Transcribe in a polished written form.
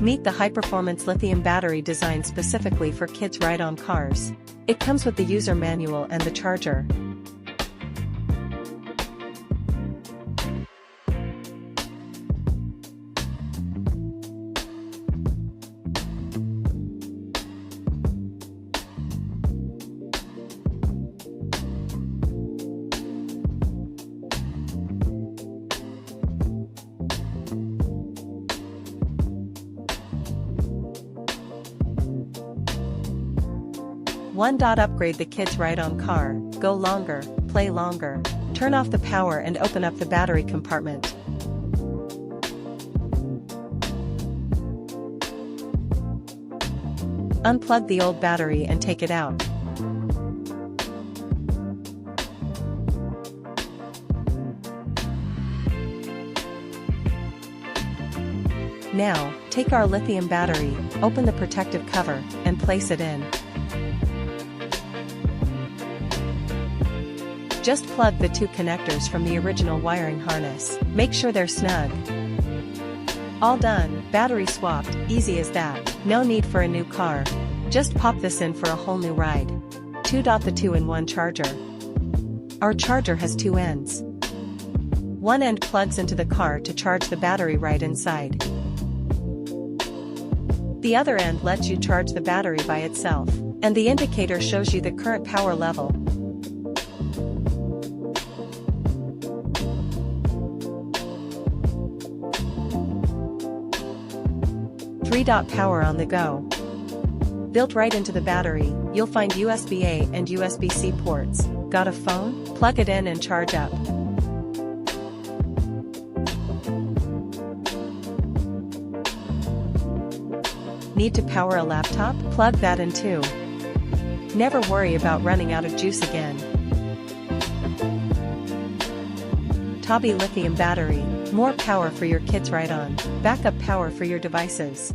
Meet the high-performance lithium battery designed specifically for kids' ride-on cars. It comes with the user manual and the charger. Upgrade the kids' ride-on car, go longer, play longer. Turn off the power and open up the battery compartment. Unplug the old battery and take it out. Now, take our lithium battery, open the protective cover, and place it in. Just plug the two connectors from the original wiring harness. Make sure they're snug. All done, battery swapped, easy as that. No need for a new car. Just pop this in for a whole new ride. The 2-in-1 charger. Our charger has two ends. One end plugs into the car to charge the battery right inside. The other end lets you charge the battery by itself, and the indicator shows you the current power level. 3-dot power on the go. Built right into the battery, you'll find USB-A and USB-C ports. Got a phone? Plug it in and charge up. Need to power a laptop? Plug that in too. Never worry about running out of juice again. Tobbi Lithium Battery, more power for your kids' ride-on, backup power for your devices.